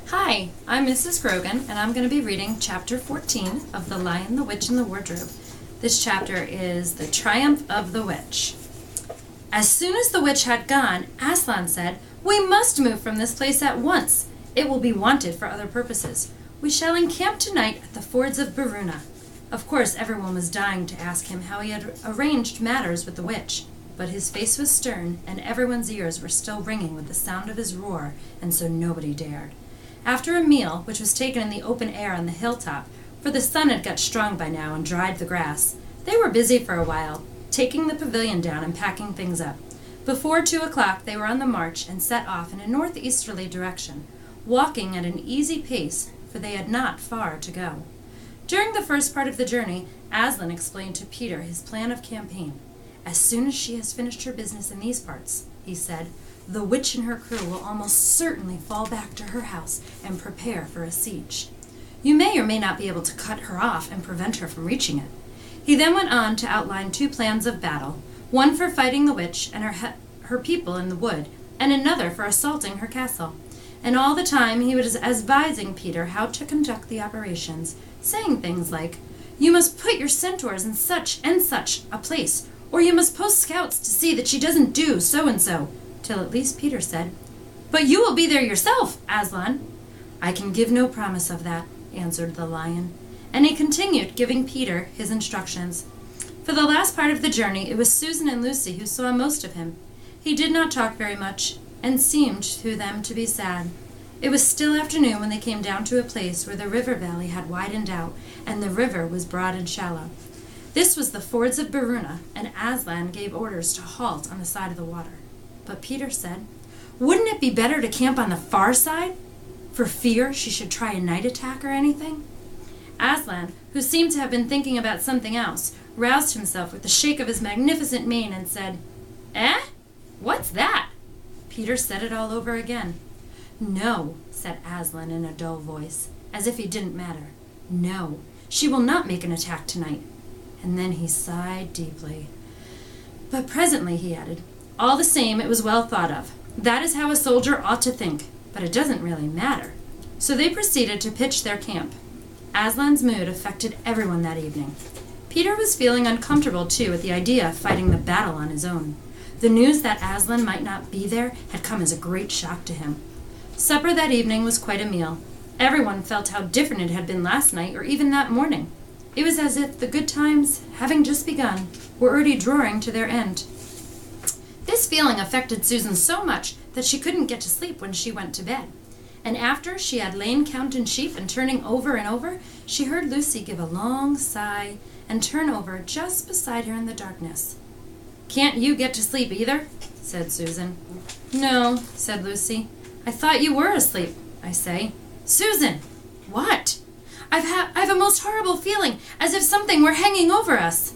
Hi, I'm Mrs. Grogan, and I'm going to be reading Chapter 14 of The Lion, the Witch, and the Wardrobe. This chapter is The Triumph of the Witch. As soon as the witch had gone, Aslan said, "We must move from this place at once. It will be wanted for other purposes. We shall encamp tonight at the fords of Beruna." Of course, everyone was dying to ask him how he had arranged matters with the witch, but his face was stern, and everyone's ears were still ringing with the sound of his roar, and so nobody dared. After a meal, which was taken in the open air on the hilltop, for the sun had got strong by now and dried the grass, they were busy for a while, taking the pavilion down and packing things up. Before 2 o'clock they were on the march and set off in a northeasterly direction, walking at an easy pace, for they had not far to go. During the first part of the journey, Aslan explained to Peter his plan of campaign. "As soon as she has finished her business in these parts," he said, "the witch and her crew will almost certainly fall back to her house and prepare for a siege. You may or may not be able to cut her off and prevent her from reaching it." He then went on to outline 2 plans of battle, one for fighting the witch and her people in the wood, and another for assaulting her castle. And all the time he was advising Peter how to conduct the operations, saying things like, "You must put your centaurs in such and such a place, or you must post scouts to see that she doesn't do so and so," till at least Peter said, "But you will be there yourself, Aslan." "I can give no promise of that," answered the lion, and he continued giving Peter his instructions. For the last part of the journey it was Susan and Lucy who saw most of him. He did not talk very much, and seemed to them to be sad. It was still afternoon when they came down to a place where the river valley had widened out, and the river was broad and shallow. This was the fords of Beruna, and Aslan gave orders to halt on the side of the water. But Peter said, "Wouldn't it be better to camp on the far side, for fear she should try a night attack or anything?" Aslan, who seemed to have been thinking about something else, roused himself with a shake of his magnificent mane and said, "Eh? What's that?" Peter said it all over again. "No," said Aslan in a dull voice, as if he didn't matter. "No, she will not make an attack tonight." And then he sighed deeply. "But presently," he added, "all the same, it was well thought of. That is how a soldier ought to think, but it doesn't really matter." So they proceeded to pitch their camp. Aslan's mood affected everyone that evening. Peter was feeling uncomfortable, too, at the idea of fighting the battle on his own. The news that Aslan might not be there had come as a great shock to him. Supper that evening was quite a meal. Everyone felt how different it had been last night or even that morning. It was as if the good times, having just begun, were already drawing to their end. This feeling affected Susan so much that she couldn't get to sleep when she went to bed. And after she had lain counting sheep and turning over and over, she heard Lucy give a long sigh and turn over just beside her in the darkness. "Can't you get to sleep either?" said Susan. "No," said Lucy. "I thought you were asleep, I say." "Susan!" "What?" I've a most horrible feeling, as if something were hanging over us."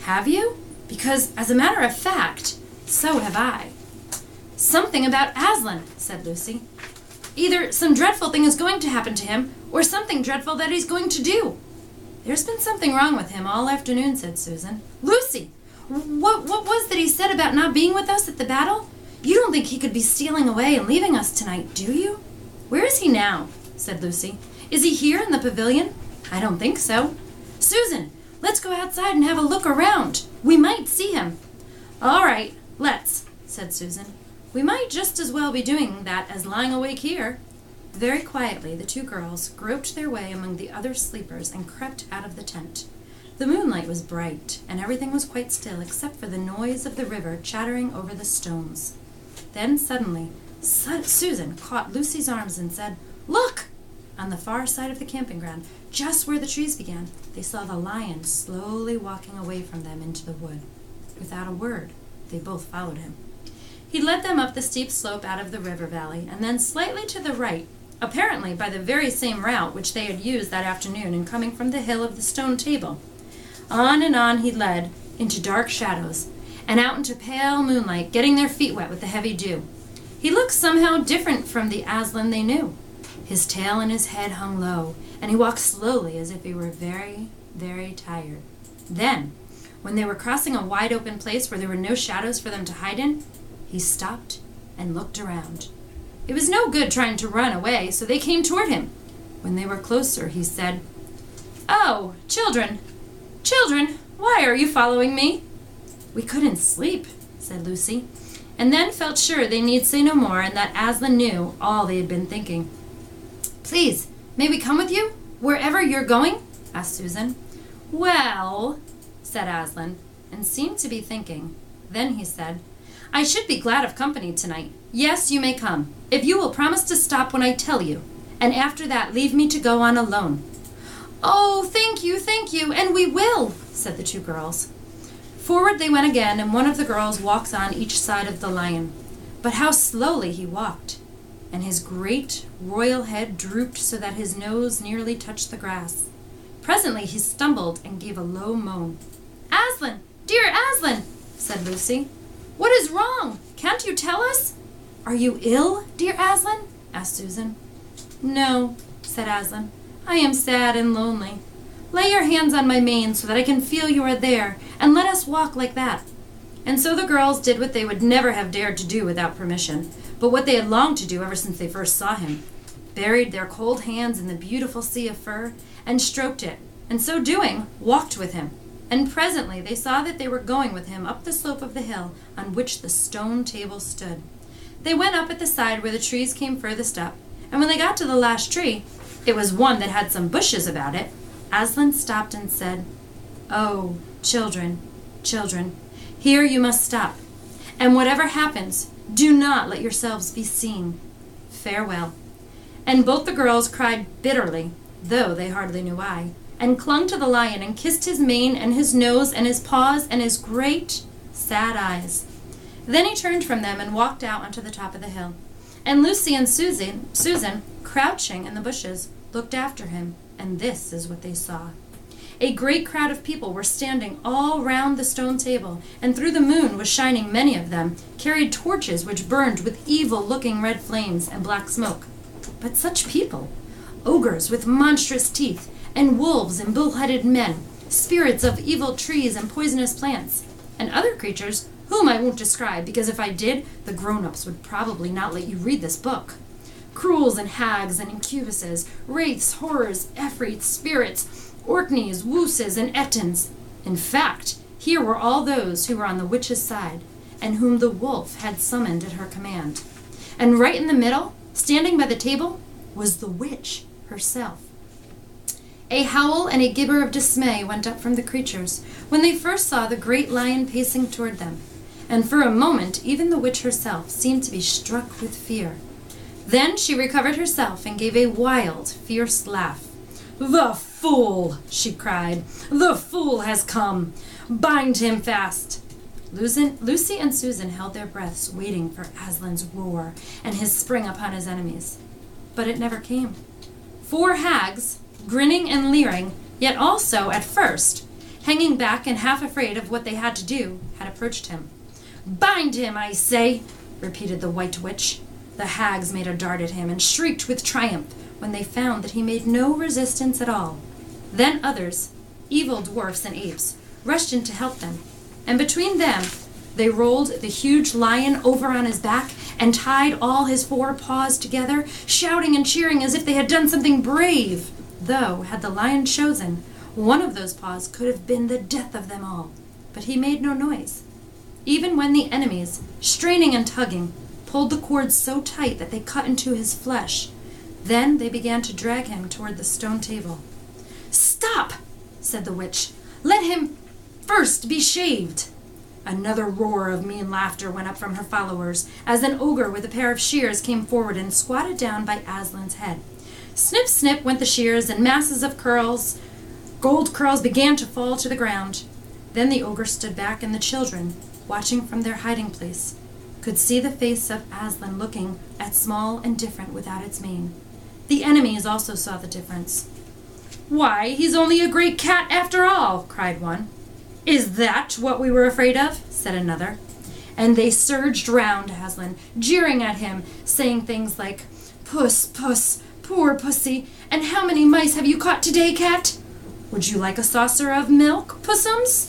"Have you? Because, as a matter of fact, so have I." "Something about Aslan," said Lucy. "Either some dreadful thing is going to happen to him, or something dreadful that he's going to do." "There's been something wrong with him all afternoon," said Susan. "Lucy! What was that he said about not being with us at the battle? You don't think he could be stealing away and leaving us tonight, do you?" "Where is he now?" said Lucy. "Is he here in the pavilion?" "I don't think so." "Susan, let's go outside and have a look around. We might see him." "All right, let's," said Susan. "We might just as well be doing that as lying awake here." Very quietly the 2 girls groped their way among the other sleepers and crept out of the tent. The moonlight was bright, and everything was quite still except for the noise of the river chattering over the stones. Then suddenly Susan caught Lucy's arms and said, "Look!" On the far side of the camping ground, just where the trees began, they saw the lion slowly walking away from them into the wood. Without a word, they both followed him. He led them up the steep slope out of the river valley, and then slightly to the right, apparently by the very same route which they had used that afternoon in coming from the hill of the stone table. On and on he led, into dark shadows, and out into pale moonlight, getting their feet wet with the heavy dew. He looked somehow different from the Aslan they knew. His tail and his head hung low, and he walked slowly as if he were very, very tired. Then, when they were crossing a wide open place where there were no shadows for them to hide in, he stopped and looked around. It was no good trying to run away, so they came toward him. When they were closer, he said, "Oh, children, children, why are you following me?" "We couldn't sleep," said Lucy, and then felt sure they need say no more and that Aslan knew all they had been thinking. "Please, may we come with you, wherever you're going?" asked Susan. "Well," said Aslan, and seemed to be thinking. Then he said, "I should be glad of company tonight. Yes, you may come, if you will promise to stop when I tell you, and after that leave me to go on alone." "Oh, thank you, and we will," said the two girls. Forward they went again, and one of the girls walked on each side of the lion. But how slowly he walked! And his great royal head drooped so that his nose nearly touched the grass. Presently he stumbled and gave a low moan. "Aslan, dear Aslan," said Lucy. "What is wrong? Can't you tell us?" "Are you ill, dear Aslan?" asked Susan. "No," said Aslan. "I am sad and lonely. Lay your hands on my mane so that I can feel you are there, and let us walk like that." And so the girls did what they would never have dared to do without permission, but what they had longed to do ever since they first saw him. Buried their cold hands in the beautiful sea of fur, and stroked it, and so doing, walked with him. And presently they saw that they were going with him up the slope of the hill on which the stone table stood. They went up at the side where the trees came furthest up, and when they got to the last tree, it was one that had some bushes about it, Aslan stopped and said, "Oh, children, children, here you must stop, and whatever happens, do not let yourselves be seen. Farewell." And both the girls cried bitterly, though they hardly knew why, and clung to the lion and kissed his mane and his nose and his paws and his great, sad eyes. Then he turned from them and walked out onto the top of the hill, and Lucy and Susan, crouching in the bushes, looked after him, and this is what they saw. A great crowd of people were standing all round the stone table, and through the moon was shining. Many of them carried torches which burned with evil-looking red flames and black smoke. But such people! Ogres with monstrous teeth, and wolves and bull-headed men, spirits of evil trees and poisonous plants, and other creatures whom I won't describe, because if I did, the grown-ups would probably not let you read this book. Cruels and hags and incubuses, wraiths, horrors, efreets, spirits, orkneys, wooses, and ettins. In fact, here were all those who were on the witch's side, and whom the wolf had summoned at her command. And right in the middle, standing by the table, was the witch herself. A howl and a gibber of dismay went up from the creatures when they first saw the great lion pacing toward them, and for a moment even the witch herself seemed to be struck with fear. Then she recovered herself and gave a wild, fierce laugh. "The fool!" she cried. "The fool has come! Bind him fast!" Lucy and Susan held their breaths, waiting for Aslan's roar and his spring upon his enemies. But it never came. 4 hags, grinning and leering, yet also, at first, hanging back and half afraid of what they had to do, had approached him. "Bind him, I say!" repeated the White Witch. The hags made a dart at him and shrieked with triumph when they found that he made no resistance at all. Then others, evil dwarfs and apes, rushed in to help them, and between them they rolled the huge lion over on his back and tied all his 4 paws together, shouting and cheering as if they had done something brave, though, had the lion chosen, one of those paws could have been the death of them all. But he made no noise, even when the enemies, straining and tugging, pulled the cords so tight that they cut into his flesh. Then they began to drag him toward the stone table. "Stop!" said the witch. "Let him first be shaved." Another roar of mean laughter went up from her followers as an ogre with a pair of shears came forward and squatted down by Aslan's head. Snip, snip went the shears, and masses of gold curls began to fall to the ground. Then the ogre stood back, and the children, watching from their hiding place, could see the face of Aslan looking at small and different without its mane. The enemies also saw the difference. "Why, he's only a great cat after all," cried one. "Is that what we were afraid of?" said another. And they surged round Aslan, jeering at him, saying things like, "Puss, puss, poor pussy, and how many mice have you caught today, cat? Would you like a saucer of milk, pussums?"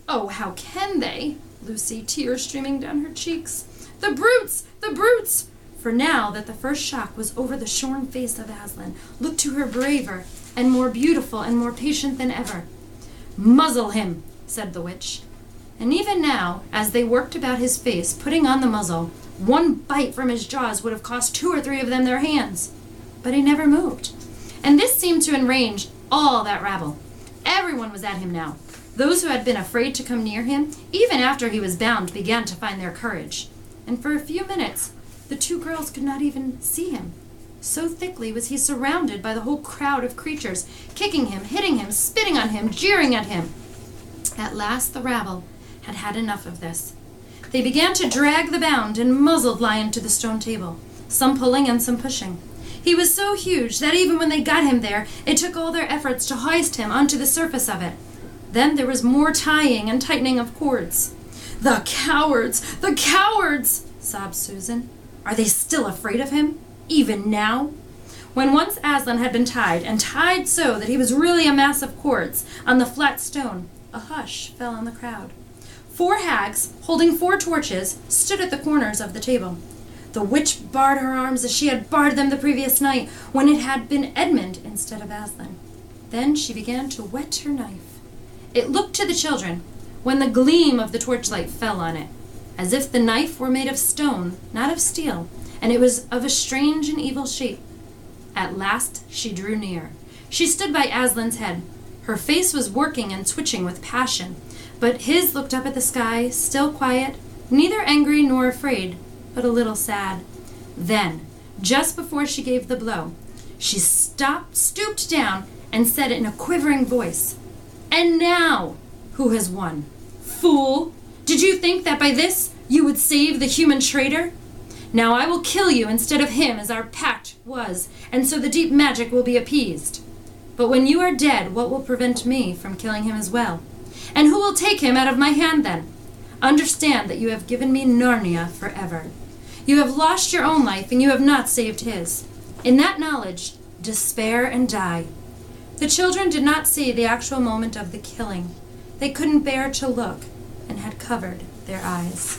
"Oh, how can they?" Lucy, tears streaming down her cheeks. The brutes! for now that the first shock was over, the shorn face of Aslan looked to her braver and more beautiful and more patient than ever. "Muzzle him," said the witch. And even now, as they worked about his face, putting on the muzzle, one bite from his jaws would have cost 2 or 3 of them their hands. But he never moved. And this seemed to enrage all that rabble. Everyone was at him now. Those who had been afraid to come near him, even after he was bound, began to find their courage. And for a few minutes, the 2 girls could not even see him. So thickly was he surrounded by the whole crowd of creatures, kicking him, hitting him, spitting on him, jeering at him. At last the rabble had had enough of this. They began to drag the bound and muzzled lion to the stone table, some pulling and some pushing. He was so huge that even when they got him there, it took all their efforts to hoist him onto the surface of it. Then there was more tying and tightening of cords. "The cowards! The cowards!" sobbed Susan. "Are they still afraid of him? Even now?" When once Aslan had been tied, and tied so that he was really a mass of cords, on the flat stone, a hush fell on the crowd. 4 hags, holding 4 torches, stood at the corners of the table. The witch barred her arms as she had barred them the previous night, when it had been Edmund instead of Aslan. Then she began to whet her knife. It looked to the children, when the gleam of the torchlight fell on it, as if the knife were made of stone, not of steel, and it was of a strange and evil shape. At last she drew near. She stood by Aslan's head. Her face was working and twitching with passion, but his looked up at the sky, still quiet, neither angry nor afraid, but a little sad. Then, just before she gave the blow, she stooped down, and said in a quivering voice, "And now, who has won? Fool! Did you think that by this you would save the human traitor? Now I will kill you instead of him, as our pact was, and so the deep magic will be appeased. But when you are dead, what will prevent me from killing him as well? And who will take him out of my hand then? Understand that you have given me Narnia forever. You have lost your own life, and you have not saved his. In that knowledge, despair and die." The children did not see the actual moment of the killing. They couldn't bear to look, and had covered their eyes.